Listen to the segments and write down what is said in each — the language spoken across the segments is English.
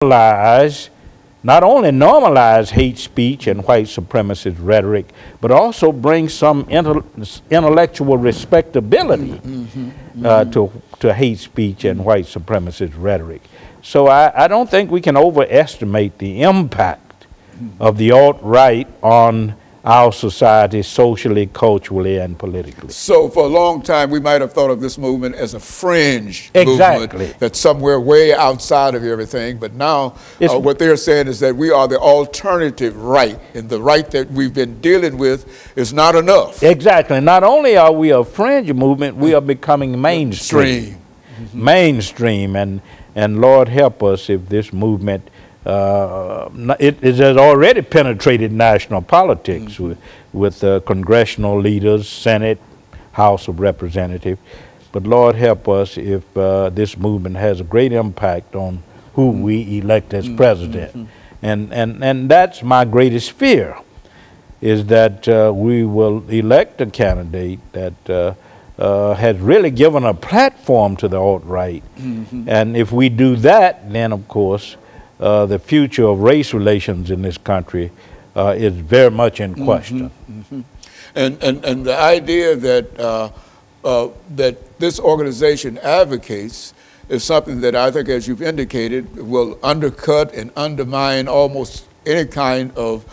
normalize, not only normalize hate speech and white supremacist rhetoric, but also bring some intellectual respectability to hate speech and white supremacist rhetoric. So I don't think we can overestimate the impact of the alt-right on our society socially, culturally, and politically. So for a long time, we might have thought of this movement as a fringe movement that's somewhere way outside of everything. But now what they're saying is that we are the alternative right, and the right that we've been dealing with is not enough. Exactly. Not only are we a fringe movement, we are becoming mainstream. Mainstream, and Lord help us if this movement it has already penetrated national politics with congressional leaders, Senate, House of Representatives. But Lord help us if this movement has a great impact on who we elect as president. And that's my greatest fear, is that we will elect a candidate that has really given a platform to the alt-right. And if we do that, then of course the future of race relations in this country is very much in question. And the idea that that this organization advocates is something that I think, as you've indicated, will undercut and undermine almost any kind of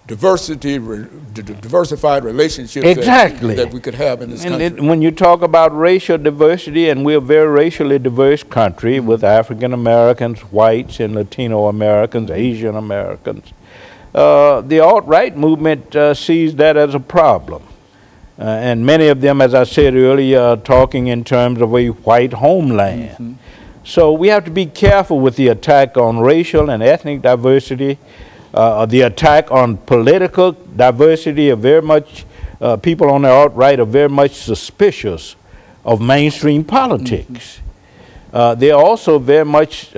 diversified relationships that we could have in this country. When you talk about racial diversity, and we're a very racially diverse country with African Americans, whites, and Latino Americans, Asian Americans, the alt-right movement sees that as a problem. And many of them, as I said earlier, are talking in terms of a white homeland. So we have to be careful with the attack on racial and ethnic diversity. The attack on political diversity are very much, people on the alt-right are very much suspicious of mainstream politics. They're also very much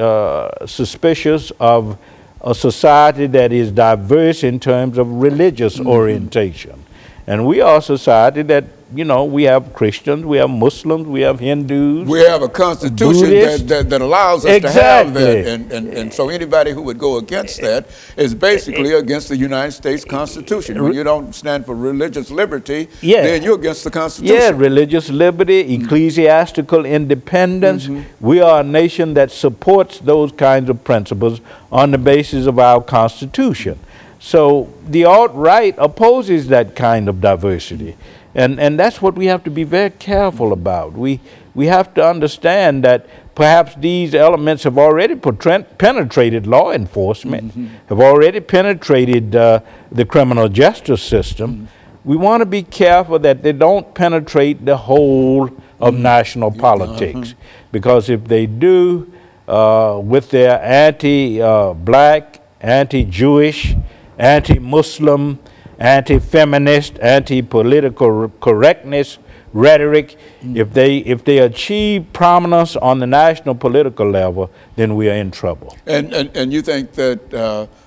suspicious of a society that is diverse in terms of religious orientation. And we are a society that, you know, we have Christians, we have Muslims, we have Hindus. We have a constitution that allows us to have that. And so anybody who would go against that is basically against the United States Constitution. When you don't stand for religious liberty, then you're against the Constitution. Yeah, religious liberty, ecclesiastical independence. We are a nation that supports those kinds of principles on the basis of our Constitution. So the alt-right opposes that kind of diversity. And that's what we have to be very careful about. We have to understand that perhaps these elements have already penetrated law enforcement, have already penetrated the criminal justice system. We want to be careful that they don't penetrate the whole of national politics. Because if they do, with their anti-black, anti-Jewish, anti-Muslim, anti-feminist, anti-political correctness rhetoric, if they achieve prominence on the national political level, then we are in trouble. And you think that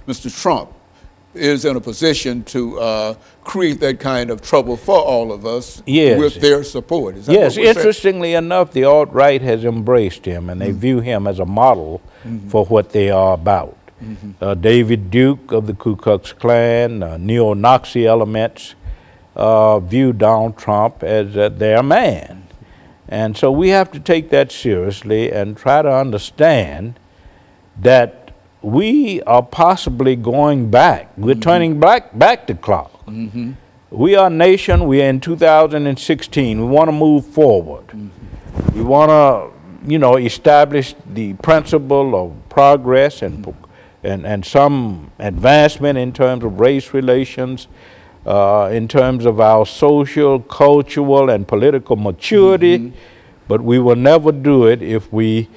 Mr. Trump is in a position to create that kind of trouble for all of us with their support? Is that yes, interestingly enough, the alt-right has embraced him, and they view him as a model for what they are about. David Duke of the Ku Klux Klan, neo-Nazi elements view Donald Trump as their man. And so we have to take that seriously and try to understand that we are possibly going back. We're turning back the clock. We are a nation, we are in 2016. We want to move forward. We want to, you know, establish the principle of progress and some advancement in terms of race relations, in terms of our social, cultural, and political maturity, but we will never do it if we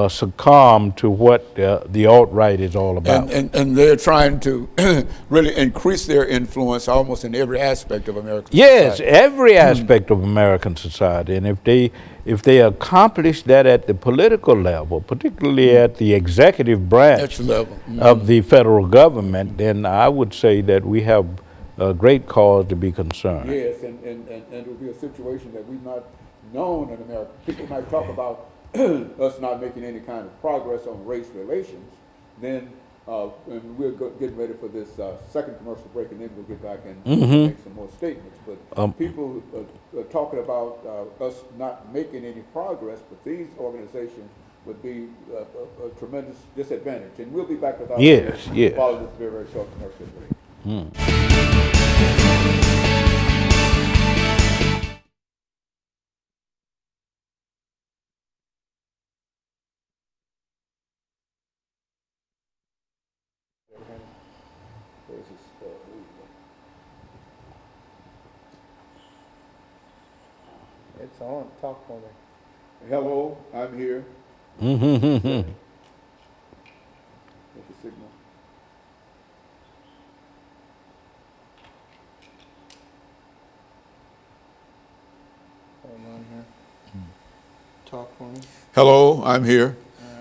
succumb to what the alt-right is all about. And they're trying to really increase their influence almost in every aspect of American society. Yes, every aspect of American society. And if they accomplish that at the political level, particularly at the executive branch of the federal government, then I would say that we have a great cause to be concerned. Yes, and it will be a situation that we've not known in America. People might talk about us not making any kind of progress on race relations, Then and we're getting ready for this second commercial break, and then we'll get back and make some more statements. But people are talking about us not making any progress, but these organizations would be a tremendous disadvantage. And we'll be back with our follow this very, very short commercial break. It's on. Talk for me. Hello, I'm here. With the signal. Hold on here. Talk for me. Hello, I'm here.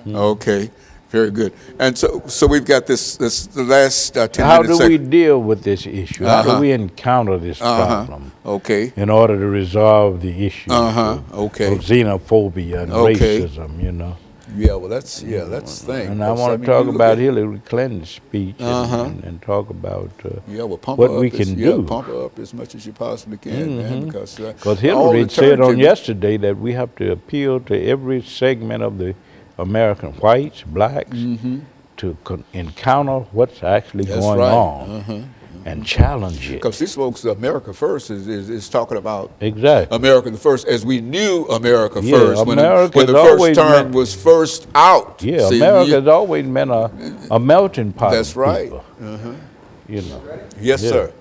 Okay, very good. And so we've got the last 10 minutes. How do we deal with this issue? How do we encounter this problem? Okay. In order to resolve the issue Okay. of xenophobia and racism, you know. Yeah, well, that's the thing. And I want to talk about Hillary Clinton's speech and talk about what we can do. Yeah, pump her up as much as you possibly can, man, because Hillary said on yesterday that we have to appeal to every segment of the American whites, blacks, to encounter what's actually going on and challenge it. Because these folks, America First is talking about exactly America the First as we knew America First when the first term was first out. Yeah, America has always been a melting pot. That's right. You know. Yes, sir.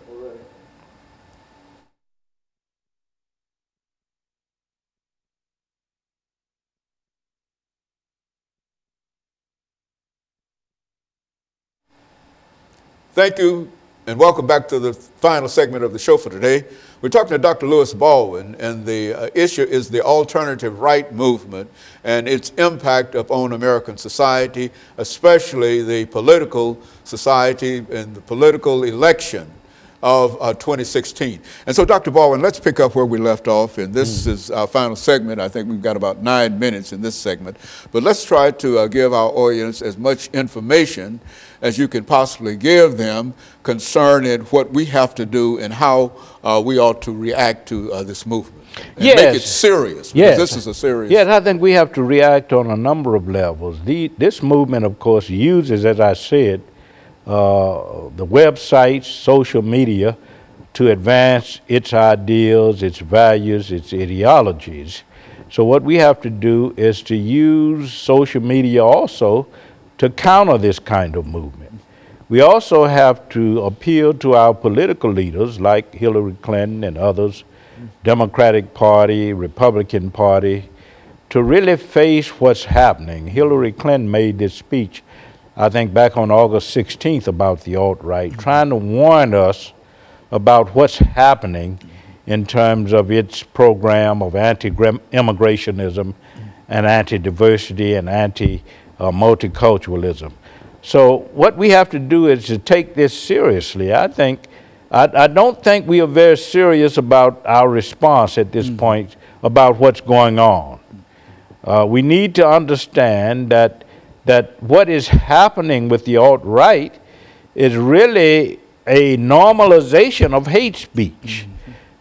Thank you, and welcome back to the final segment of the show for today. We're talking to Dr. Lewis Baldwin, and the issue is the alternative right movement and its impact upon American society, especially the political society and the political election of 2016. And so, Dr. Baldwin, let's pick up where we left off, and this is our final segment. I think we've got about 9 minutes in this segment, but let's try to give our audience as much information as you can possibly give them concerning what we have to do and how we ought to react to this movement. And make it serious, because this is a serious... Yes, I think we have to react on a number of levels. This movement, of course, uses, as I said, the websites, social media, to advance its ideals, its values, its ideologies. So what we have to do is to use social media also to counter this kind of movement. We also have to appeal to our political leaders like Hillary Clinton and others, Democratic Party, Republican Party, to really face what's happening. Hillary Clinton made this speech, I think, back on August 16th about the alt-right, trying to warn us about what's happening in terms of its program of anti-immigrationism and anti-diversity and anti-multiculturalism. So what we have to do is to take this seriously. I don't think we are very serious about our response at this point about what's going on. We need to understand that what is happening with the alt-right is really a normalization of hate speech.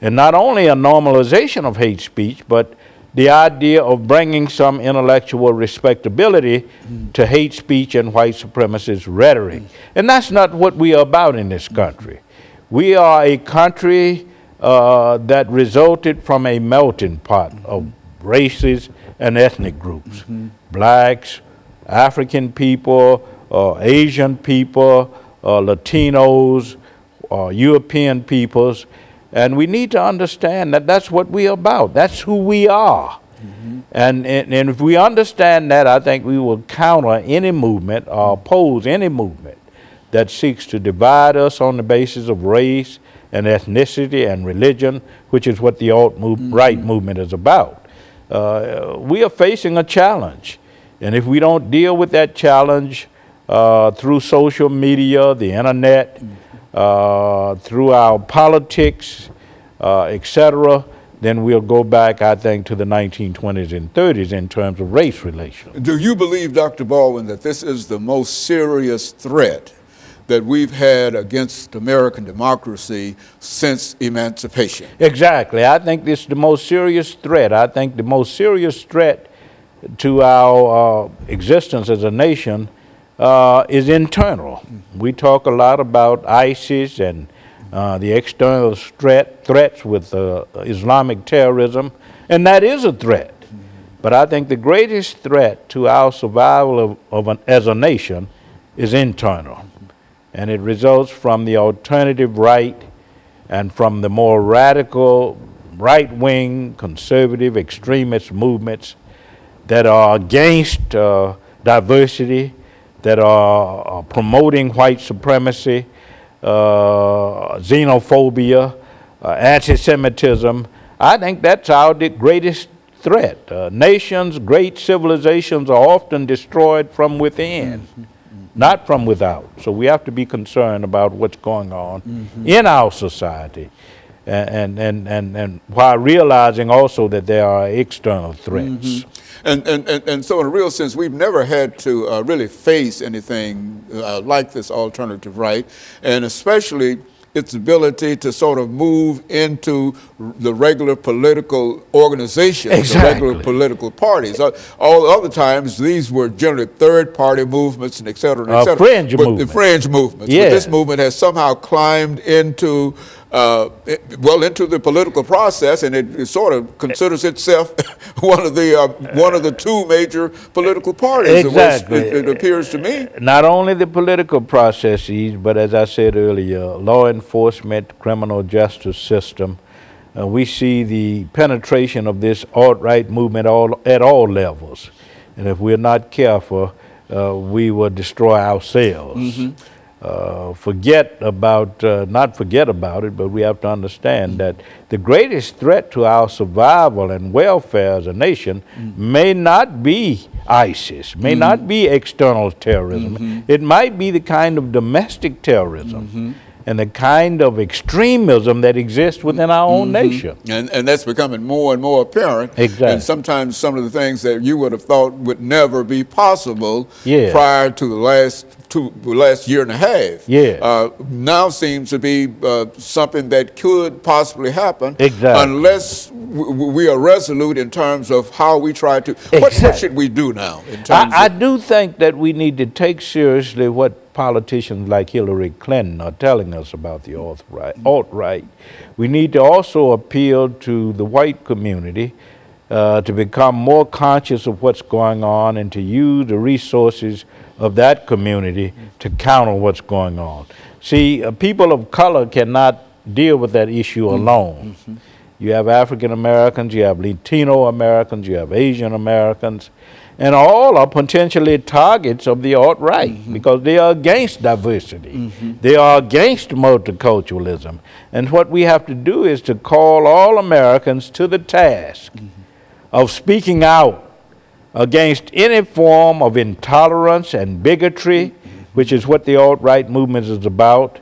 And not only a normalization of hate speech, but the idea of bringing some intellectual respectability to hate speech and white supremacist rhetoric. And that's not what we are about in this country. We are a country that resulted from a melting pot of races and ethnic groups. Blacks, African people, Asian people, Latinos, European peoples. And we need to understand that that's what we are about. That's who we are. And if we understand that, I think we will counter any movement or oppose any movement that seeks to divide us on the basis of race and ethnicity and religion, which is what the alt-right movement is about. We are facing a challenge. And if we don't deal with that challenge through social media, the internet, through our politics, etc., then we'll go back, I think, to the 1920s and 30s in terms of race relations. Do you believe, Dr. Baldwin, that this is the most serious threat that we've had against American democracy since emancipation? Exactly. I think this is the most serious threat. I think the most serious threat to our existence as a nation is internal. We talk a lot about ISIS and the external threats with Islamic terrorism, and that is a threat. But I think the greatest threat to our survival as a nation is internal. And it results from the alternative right and from the more radical right-wing, conservative, extremist movements that are against diversity, that are promoting white supremacy, xenophobia, anti-Semitism. I think that's our greatest threat. Nations, great civilizations are often destroyed from within, not from without. So we have to be concerned about what's going on in our society, and while realizing also that there are external threats. And so in a real sense, we've never had to really face anything like this alternative right, and especially its ability to sort of move into the regular political organizations, exactly. The regular political parties. All other times, these were generally third-party movements and et cetera, and et cetera. Fringe movements. The fringe movements. Yeah. But this movement has somehow climbed into into the political process, and it sort of considers itself one of the two major political parties. Exactly. It appears to me. Not only the political processes, but as I said earlier, law enforcement, criminal justice system. We see the penetration of this alt-right movement at all levels, and if we're not careful, we will destroy ourselves. Not forget about it, but we have to understand that the greatest threat to our survival and welfare as a nation may not be ISIS, may not be external terrorism. It might be the kind of domestic terrorism and the kind of extremism that exists within our own nation. And that's becoming more and more apparent. Exactly. And sometimes some of the things that you would have thought would never be possible prior to the last year and a half now seems to be something that could possibly happen unless we are resolute in terms of how we try to. What should we do now? In terms I do think that we need to take seriously what politicians like Hillary Clinton are telling us about the alt-right. We need to also appeal to the white community to become more conscious of what's going on and to use the resources of that community to counter what's going on. See, people of color cannot deal with that issue alone. You have African Americans, you have Latino Americans, you have Asian Americans, and all are potentially targets of the alt-right because they are against diversity. They are against multiculturalism. And what we have to do is to call all Americans to the task of speaking out against any form of intolerance and bigotry, which is what the alt-right movement is about.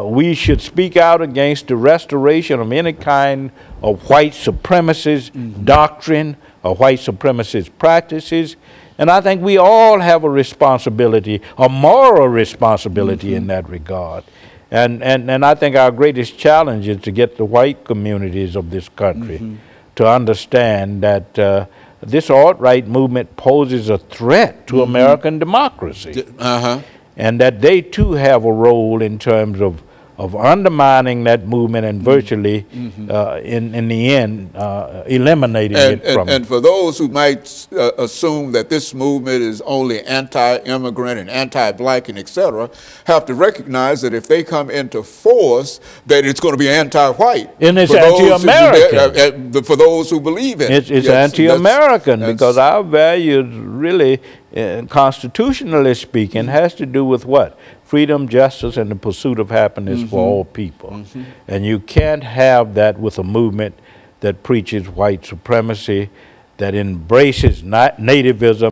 We should speak out against the restoration of any kind of white supremacist doctrine or white supremacist practices. And I think we all have a responsibility, a moral responsibility in that regard. And I think our greatest challenge is to get the white communities of this country to understand that this alt-right movement poses a threat to American democracy. And that they too have a role in terms of undermining that movement and virtually, in the end, eliminating it from And for those who might assume that this movement is only anti-immigrant and anti-black and et cetera, have to recognize that if they come into force, that it's going to be anti-white. And it's anti-American. For those who believe in it. It's anti-American because our values really, constitutionally speaking, has to do with what? Freedom, justice, and the pursuit of happiness for all people. And you can't have that with a movement that preaches white supremacy, that embraces nativism.